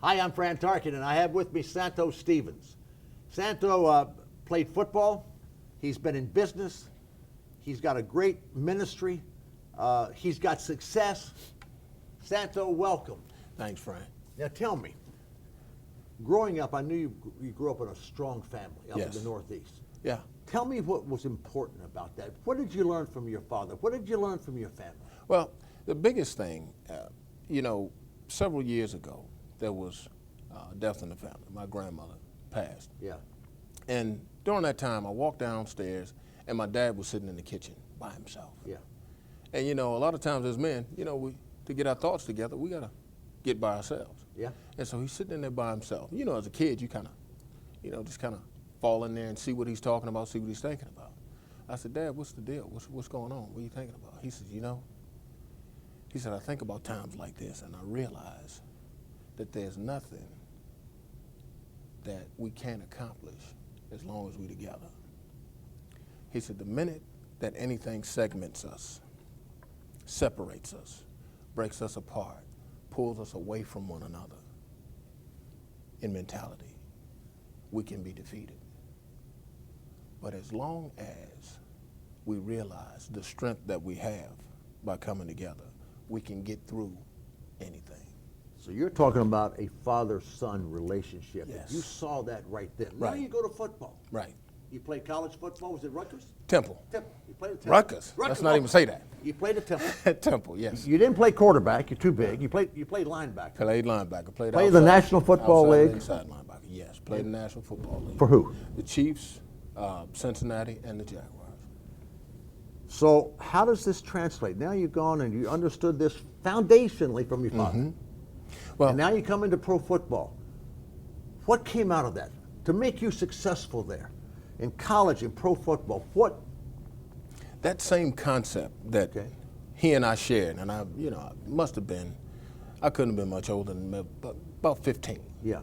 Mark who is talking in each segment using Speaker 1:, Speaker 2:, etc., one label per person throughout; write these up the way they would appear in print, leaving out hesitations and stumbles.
Speaker 1: Hi, I'm Fran Tarkin, and I have with me Santo Stevens. Santo played football. He's been in business. He's got a great ministry. He's got success. Santo, welcome.
Speaker 2: Thanks, Fran.
Speaker 1: Now tell me, growing up, I knew you grew up in a strong family up in the Northeast.
Speaker 2: Yeah.
Speaker 1: Tell me what was important about that. What did you learn from your father? What did you learn from your family?
Speaker 2: Well, the biggest thing, several years ago, there was death in the family. My grandmother passed.
Speaker 1: Yeah.
Speaker 2: And during that time, I walked downstairs, and my dad was sitting in the kitchen by himself.
Speaker 1: Yeah.
Speaker 2: And, a lot of times as men, to get our thoughts together, we got to get by ourselves.
Speaker 1: Yeah.
Speaker 2: And so he's sitting in there by himself. As a kid, you kind of, just kind of fall in there and see what he's talking about, see what he's thinking about. I said, Dad, what's the deal? What's going on? What are you thinking about? He says, he said, I think about times like this, and I realize that there's nothing that we can't accomplish as long as we're together. He said, the minute that anything segments us, separates us, breaks us apart, pulls us away from one another in mentality, we can be defeated. But as long as we realize the strength that we have by coming together, we can get through anything.
Speaker 1: So you're talking about a father-son relationship.
Speaker 2: Yes.
Speaker 1: You saw that right then.
Speaker 2: Right.
Speaker 1: Now you go to football.
Speaker 2: Right.
Speaker 1: You played college football. Was it Rutgers?
Speaker 2: Temple.
Speaker 1: Temple. You played at Temple.
Speaker 2: Rutgers. Let's not even say that.
Speaker 1: You played at Temple.
Speaker 2: At Temple, yes.
Speaker 1: You didn't play quarterback. You're too big. You played linebacker.
Speaker 2: Played linebacker. Played
Speaker 1: the National Football League.
Speaker 2: Inside linebacker, yes. Played the National Football League.
Speaker 1: For who?
Speaker 2: The Chiefs, Cincinnati, and the Jaguars.
Speaker 1: So how does this translate? Now you've gone and you understood this foundationally from your father.
Speaker 2: Mm-hmm. Well,
Speaker 1: and now you come into pro football. What came out of that to make you successful there? In college, in pro football, what?
Speaker 2: That same concept that he and I shared, and I must have been, I couldn't have been much older than about 15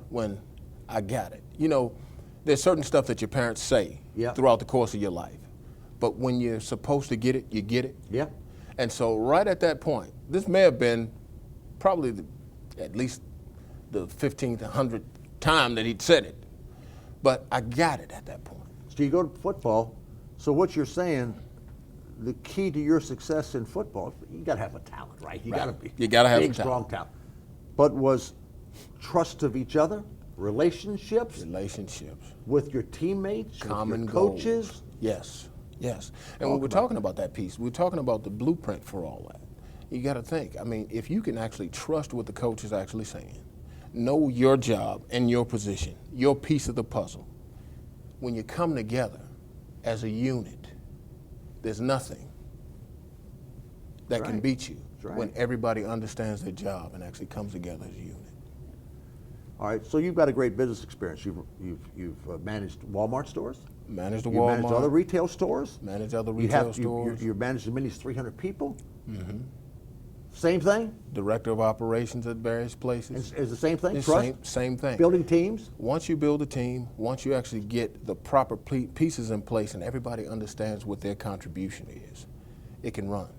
Speaker 2: when I got it. There's certain stuff that your parents say throughout the course of your life, but when you're supposed to get it, you get it.
Speaker 1: Yeah.
Speaker 2: And so right at that point, this may have been probably at least the 15th, 100th time that he'd said it, but I got it at that point.
Speaker 1: So you go to football. So what you're saying, the key to your success in football, you got to have a talent, right? You got to be.
Speaker 2: You got to have
Speaker 1: big,
Speaker 2: a talent.
Speaker 1: strong talent. But was trust of each other, relationships with your teammates,
Speaker 2: common
Speaker 1: with your coaches.
Speaker 2: Goals. Yes. Yes. And when we're talking about that piece, we're talking about the blueprint for all that. You got to think. I mean, if you can actually trust what the coach is actually saying, know your job and your position, your piece of the puzzle. When you come together as a unit, there's nothing that can beat you when everybody understands their job and actually comes together as a unit.
Speaker 1: All right, so you've got a great business experience. You've managed Walmart stores.
Speaker 2: Managed the
Speaker 1: You've
Speaker 2: Walmart.
Speaker 1: managed other retail stores.
Speaker 2: Managed other retail stores.
Speaker 1: You've managed as many as 300 people.
Speaker 2: Mm-hmm.
Speaker 1: Same thing?
Speaker 2: Director of operations at various places.
Speaker 1: Is the same thing? Trust?
Speaker 2: Same thing.
Speaker 1: Building teams?
Speaker 2: Once you build a team, once you actually get the proper pieces in place and everybody understands what their contribution is, it can run.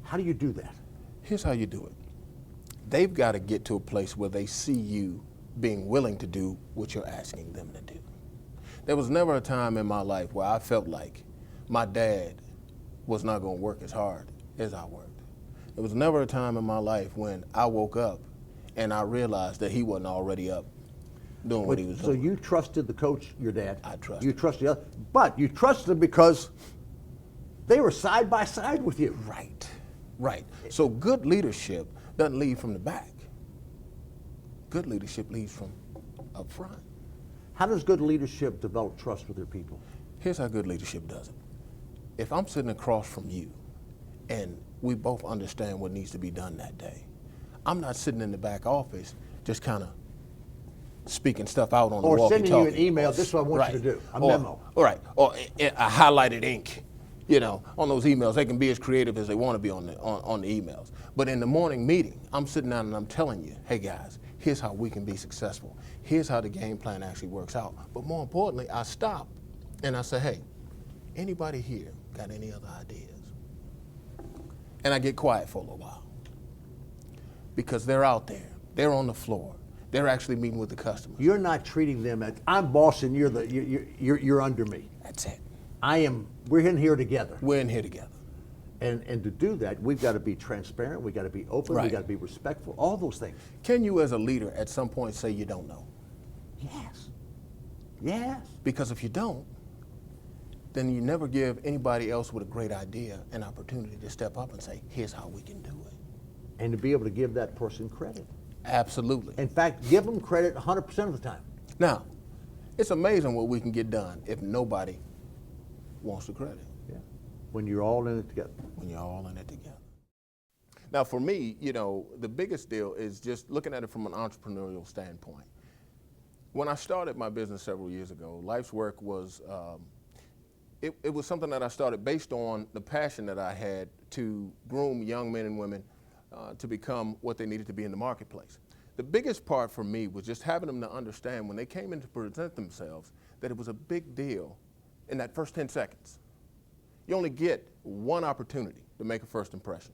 Speaker 1: How do you do that?
Speaker 2: Here's how you do it. They've got to get to a place where they see you being willing to do what you're asking them to do. There was never a time in my life where I felt like my dad was not going to work as hard as I worked. There was never a time in my life when I woke up and I realized that he wasn't already up doing what he was doing.
Speaker 1: So you trusted the coach, your dad?
Speaker 2: I trusted.
Speaker 1: You trusted the other, but you trusted them because they were side by side with you.
Speaker 2: Right. So good leadership doesn't lead from the back. Good leadership leads from up front.
Speaker 1: How does good leadership develop trust with their people?
Speaker 2: Here's how good leadership does it. If I'm sitting across from you and we both understand what needs to be done that day, I'm not sitting in the back office just kind of speaking stuff out on the walkie-talkie.
Speaker 1: Or sending you an email, this is what I want you to do, a memo.
Speaker 2: Or a highlighted ink, on those emails. They can be as creative as they want to be on the emails. But in the morning meeting, I'm sitting down and I'm telling you, hey guys, here's how we can be successful. Here's how the game plan actually works out. But more importantly, I stop and I say, hey, anybody here got any other ideas? And I get quiet for a little while because they're out there. They're on the floor. They're actually meeting with the customers.
Speaker 1: You're not treating them as I'm boss and you're under me.
Speaker 2: That's it.
Speaker 1: We're in here together.
Speaker 2: We're in here together.
Speaker 1: And to do that, we've got to be transparent, we've got to be open,
Speaker 2: Right.
Speaker 1: we've got to be respectful, all those things.
Speaker 2: Can you as a leader at some point say you don't know?
Speaker 1: Yes. Yes.
Speaker 2: Because if you don't, then you never give anybody else with a great idea an opportunity to step up and say, here's how we can do it.
Speaker 1: And to be able to give that person credit.
Speaker 2: Absolutely.
Speaker 1: In fact, give them credit 100% of the time.
Speaker 2: Now, it's amazing what we can get done if nobody wants the credit.
Speaker 1: Yeah. When you're all in it together.
Speaker 2: When you're all in it together. Now, for me, the biggest deal is just looking at it from an entrepreneurial standpoint. When I started my business several years ago, Life's Work was, it was something that I started based on the passion that I had to groom young men and women to become what they needed to be in the marketplace. The biggest part for me was just having them to understand when they came in to present themselves that it was a big deal in that first 10 seconds. You only get one opportunity to make a first impression.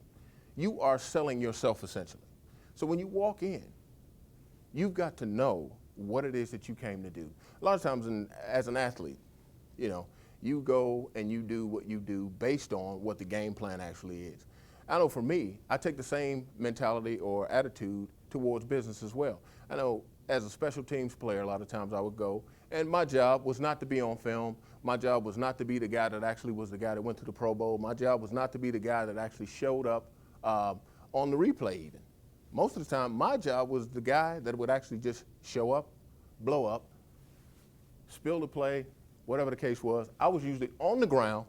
Speaker 2: You are selling yourself essentially. So when you walk in, you've got to know what it is that you came to do. A lot of times as an athlete, you go and you do what you do based on what the game plan actually is. I know for me, I take the same mentality or attitude towards business as well. I know as a special teams player, a lot of times I would go, and my job was not to be on film. My job was not to be the guy that actually was the guy that went to the Pro Bowl. My job was not to be the guy that actually showed up on the replay even. Most of the time, my job was the guy that would actually just show up, blow up, spill the play, whatever the case was. I was usually on the ground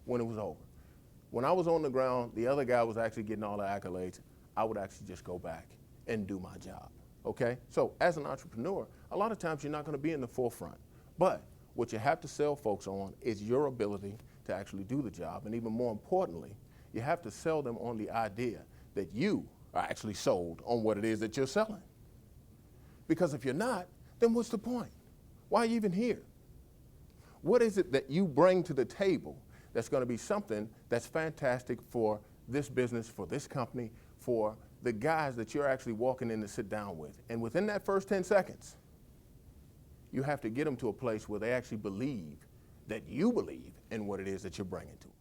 Speaker 2: when it was over. When I was on the ground, the other guy was actually getting all the accolades. I would actually just go back and do my job, okay? So as an entrepreneur, a lot of times you're not gonna be in the forefront, but what you have to sell folks on is your ability to actually do the job, and even more importantly, you have to sell them on the idea that you are actually sold on what it is that you're selling. Because if you're not, then what's the point? Why are you even here? What is it that you bring to the table that's going to be something that's fantastic for this business, for this company, for the guys that you're actually walking in to sit down with? And within that first 10 seconds, you have to get them to a place where they actually believe that you believe in what it is that you're bringing to them.